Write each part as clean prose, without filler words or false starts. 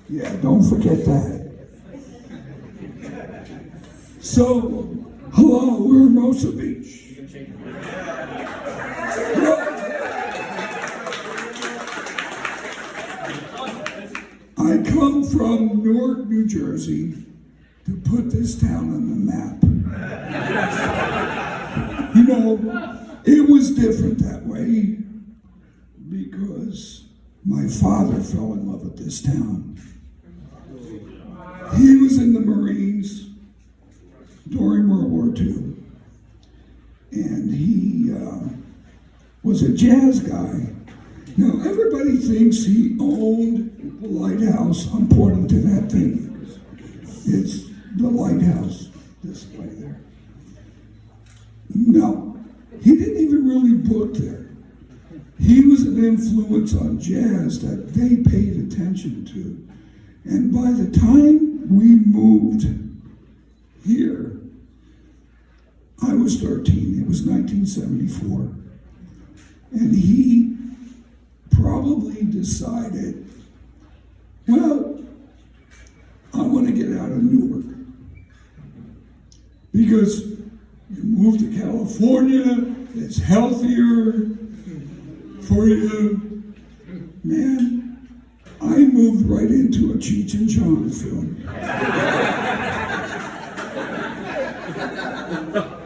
Yeah, don't forget that. So, hello, we're in Hermosa Beach. I come from Newark, New Jersey, to put this town on the map. You know, it was different that way because my father fell in love with this town. He was in the Marines during World War II, and he was a jazz guy. Now, everybody thinks he owned the lighthouse. I'm pointing to that thing. It's the lighthouse display there. No, he didn't even really book there. He was an influence on jazz that they paid attention to. And by the time we moved here, I was 13. It was 1974. And he probably decided, well, I want to get out of Newark. Because you move to California, it's healthier for you. Man, I moved right into a Cheech and Chong film.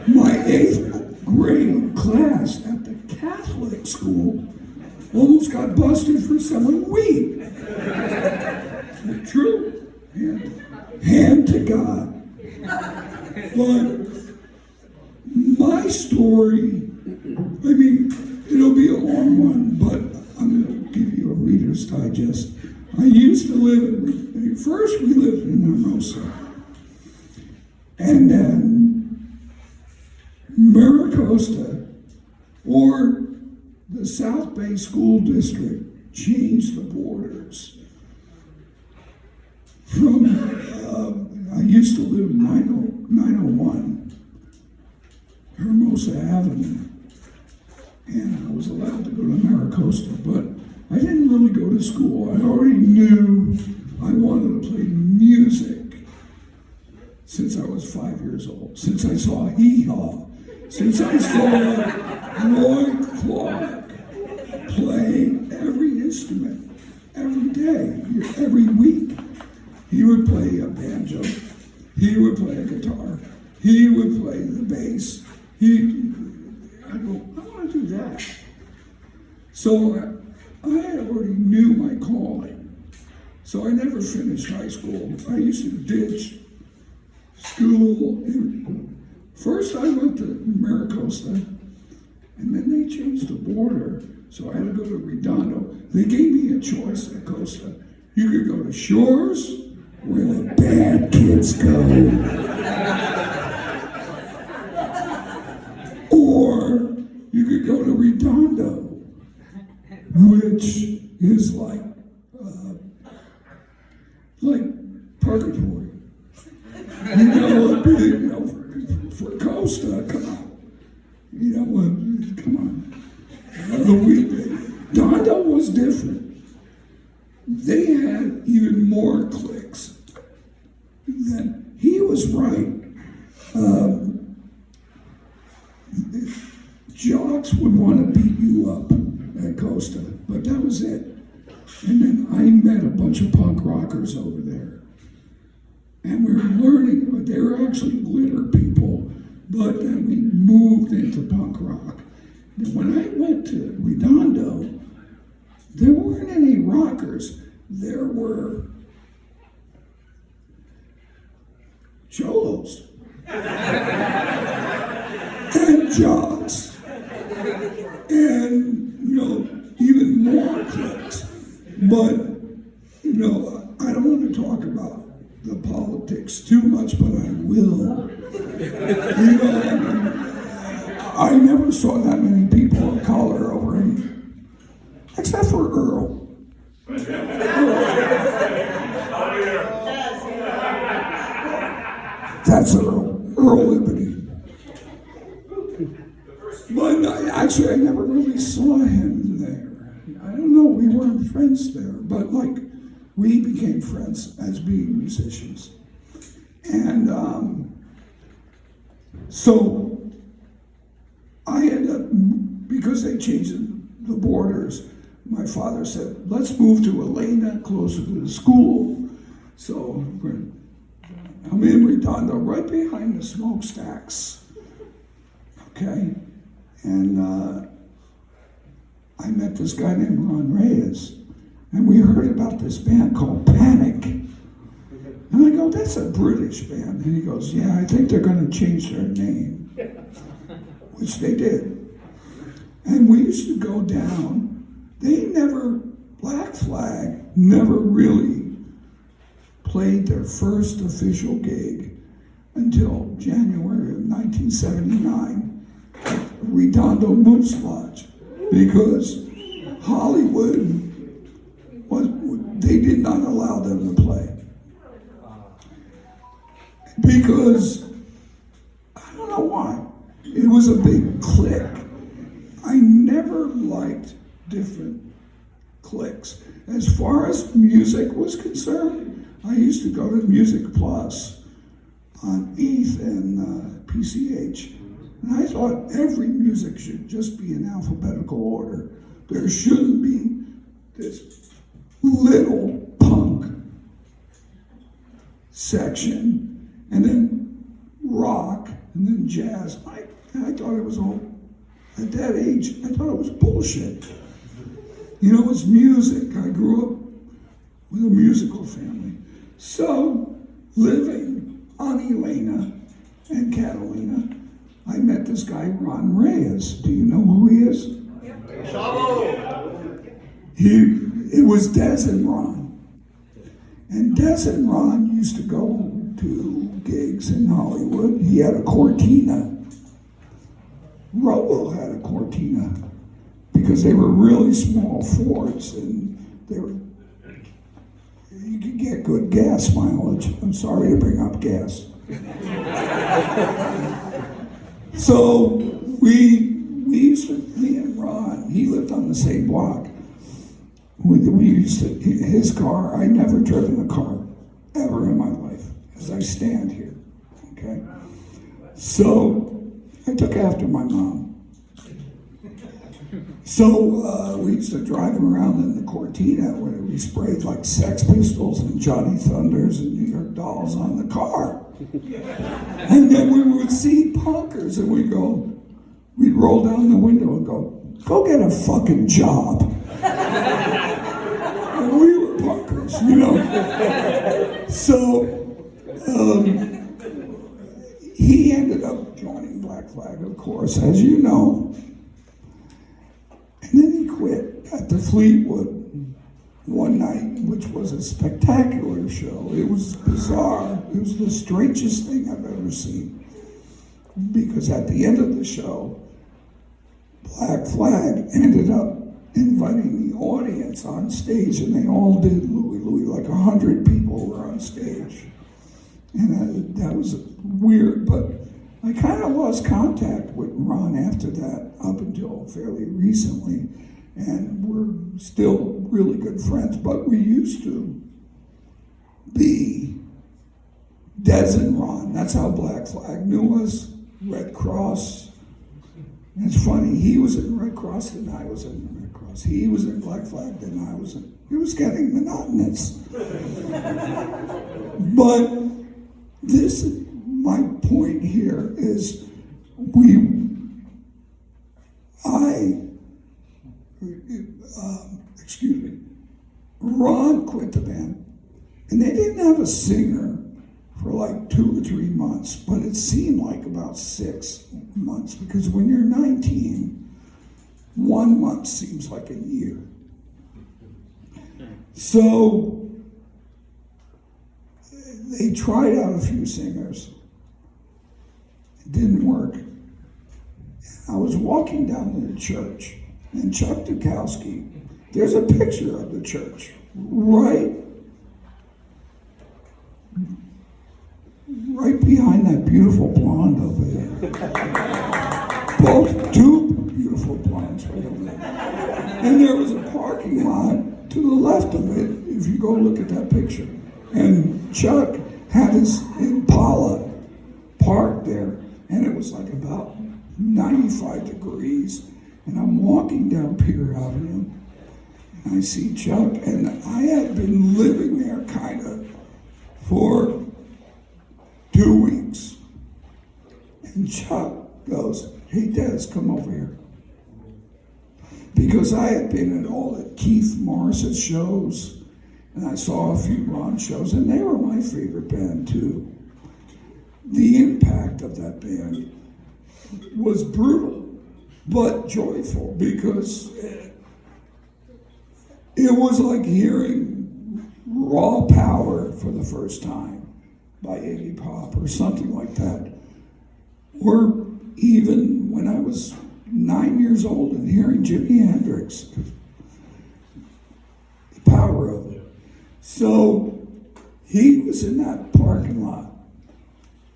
My 8th grade class at the Catholic school almost got busted for selling weed. True. Hand to God. But my story, I mean, it'll be a long one, but I'm going to give you a Reader's Digest. I used to live first we lived in Hermosa. And then Maricosta, or the South Bay School District, changed the borders. From, I used to live in 901 Hermosa Avenue, and I was allowed to go to Maricosta, but I didn't really go to school. I already knew I wanted to play music since I was 5 years old, since I saw Hee Haw, since I saw Roy Clark play every instrument, every day, every week. He would play a banjo, he would play a guitar, he would play the bass. I go, I want to do that. So I already knew my calling. So I never finished high school. I used to ditch school. First I went to Maricosta, and then they changed the border. So I had to go to Redondo. They gave me a choice at Costa. You could go to Shores, where the bad kids go. Or you could go to Redondo, which is like purgatory. For Costa, come on. Come on. Dondo was different. They had even more clicks. Then he was right. Jocks would want to beat you up at Costa, but that was it. And then I met a bunch of punk rockers over there. And we were learning, but they were actually glitter people, but then we moved into punk rock. And when I went to Redondo, there weren't any rockers. There were cholos and jocks. And, even more cliques. But, I don't want to talk about the politics too much, but I will. I never saw that many people of color over in, except for Earl. That's Earl Liberty. But actually, I never really saw him there. I don't know, we weren't friends there. But we became friends as being musicians. And so I ended up, because they changed the borders, my father said, let's move to Elena, closer to the school. So I'm in Redondo, right behind the smokestacks. Okay? And I met this guy named Ron Reyes, and we heard about this band called Panic. And I go, that's a British band. And he goes, yeah, I think they're going to change their name, which they did. And we used to go down. Black Flag never really played their first official gig until January of 1979 at Redondo Moose Lodge, because Hollywood they did not allow them to play. Because, I don't know why, it was a big clique. I never liked different cliques. As far as music was concerned, I used to go to Music Plus on 8th and PCH. And I thought every music should just be in alphabetical order. There shouldn't be this little punk section, and then rock, and then jazz. I thought it was all, at that age, I thought it was bullshit. You know, it's music. I grew up with a musical family. So, living on Elena and Catalina, I met this guy, Ron Reyes. Do you know who he is? It was Dez and Ron. And Dez and Ron used to go to gigs in Hollywood. He had a Cortina. Robo had a Cortina, because they were really small Fords, and you could get good gas mileage. I'm sorry to bring up gas. So we used to, me and Ron, he lived on the same block. We used to, his car, I never driven a car ever in my life, as I stand here, okay? So I took after my mom. So we used to drive around in the Cortina where we sprayed like Sex Pistols and Johnny Thunders and New York Dolls on the car. And then we would see punkers and we'd roll down the window and go get a fucking job. And we were punkers, you know. So he ended up joining Black Flag, of course, as you know. And then he quit at the Fleetwood one night, which was a spectacular show. It was bizarre. It was the strangest thing I've ever seen. Because at the end of the show, Black Flag ended up inviting the audience on stage, and they all did Louie Louie, like 100 people were on stage. And that was weird, but I kind of lost contact with Ron after that, up until fairly recently, and we're still really good friends, but we used to be Dez and Ron. That's how Black Flag knew us. Red Cross. And it's funny, he was in Red Cross, then I was in Red Cross. He was in Black Flag, then I was in. It was getting monotonous. But my point here is Ron quit the band, and they didn't have a singer for like 2 or 3 months, but it seemed like about 6 months, because when you're 19, 1 month seems like a year. So they tried out a few singers. It didn't work. I was walking down to the church, and Chuck Dukowski, there's a picture of the church right behind that beautiful blonde over there. Two beautiful blondes right over there. And there was a parking lot to the left of it, if you go look at that picture. And Chuck had his Impala parked there, and it was like about 95 degrees. And I'm walking down Pier Avenue, and I see Chuck, and I had been living there kind of for 2 weeks. And Chuck goes, "Hey, Dez, come over here." Because I had been at all the Keith Morris's shows, and I saw a few Ron shows, and they were my favorite band too. The impact of that band was brutal, but joyful, because it was like hearing Raw Power for the first time by Iggy Pop or something like that. Or even when I was 9 years old and hearing Jimi Hendrix, the power of it. So he was in that parking lot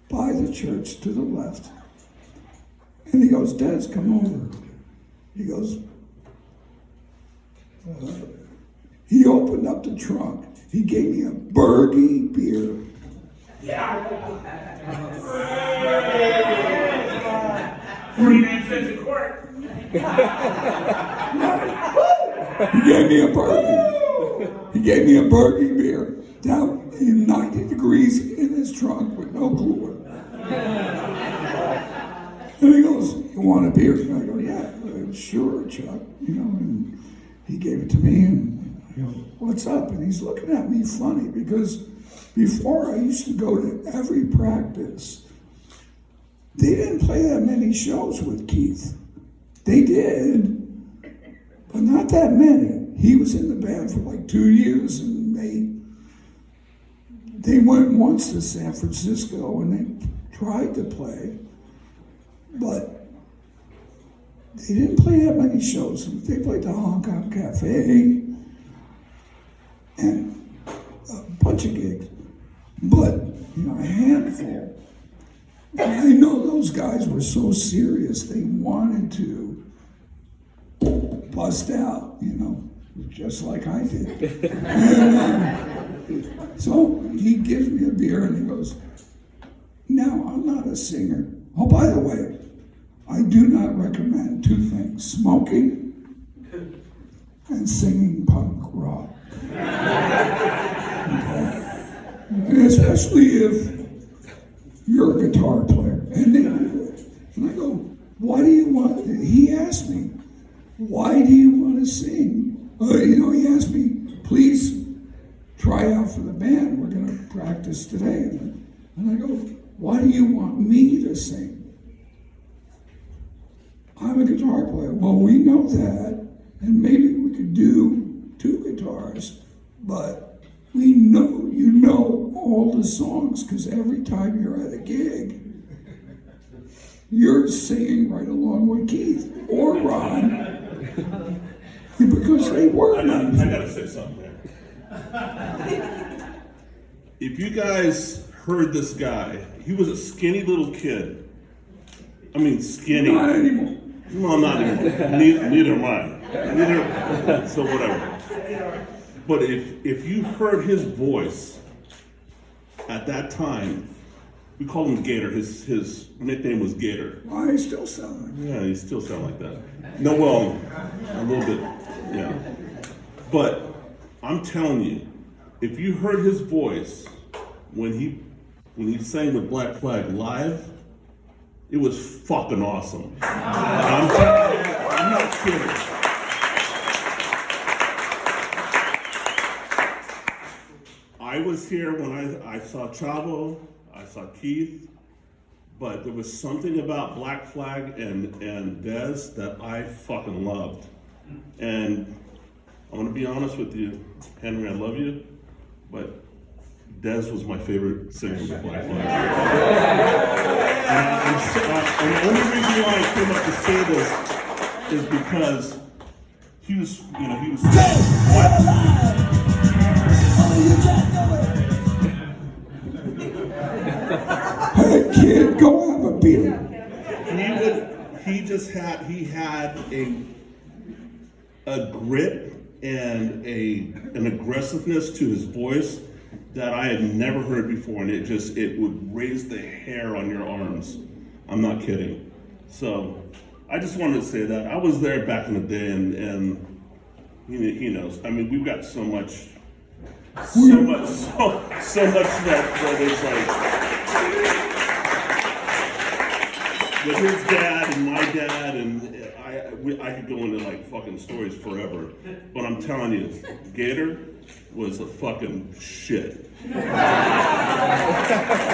by the church to the left. And he goes, "Dez, come over." He goes, he opened up the trunk. He gave me a Bergie beer. Yeah. 49 cents a quart. He gave me a Bergie. He gave me a Bergie beer down in 90 degrees in his trunk with no cooler. And he goes, "You want a beer?" And I go, "Yeah, sure, Chuck." And he gave it to me, and I go, "What's up?" And he's looking at me funny, because before I used to go to every practice. They didn't play that many shows with Keith. They did, but not that many. He was in the band for like 2 years, and they went once to San Francisco, and they tried to play, but they didn't play that many shows. They played the Hong Kong Cafe and a bunch of gigs, but a handful. And I know those guys were so serious, they wanted to bust out, just like I did. And, so he gives me a beer and he goes, "Now, I'm not a singer. Oh, by the way, I do not recommend 2 things: smoking and singing punk rock." Okay? And especially if you're a guitar player. And I go, "Why do you want," he asked me, "why do you want to sing?" He asked me, "Please try out for the band. We're going to practice today." And I go, "Why do you want me to sing?" "I'm a guitar player." "Well, we know that, and maybe we could do 2 guitars, but we know you know all the songs, because every time you're at a gig, you're singing right along with Keith or Ron." Because they were. I gotta say something there. If you guys heard this guy, he was a skinny little kid. I mean, skinny. Not anymore. Well, not anymore. Neither am I. So whatever. But if you heard his voice at that time, we called him Gator. His nickname was Gator. I still sound like Yeah, he still sound like that. No, well, a little bit, yeah. But I'm telling you, if you heard his voice when he sang with Black Flag live, it was fucking awesome. I'm telling you, I'm not kidding. I was here when I saw Chavo, I saw Keith, but there was something about Black Flag and Dez that I fucking loved. And I'm gonna be honest with you, Henry, I love you, but Dez was my favorite singer with Black Flag. And the only reason why I came up to say this is because he was. Hey kid, go have a beer. He had a grit and an aggressiveness to his voice that I had never heard before, and it would raise the hair on your arms. I'm not kidding. So I just wanted to say that I was there back in the day, and he knows. I mean, we've got so much that it's like with his dad and my dad, and I could go into like fucking stories forever. But I'm telling you, Gator was a fucking shit.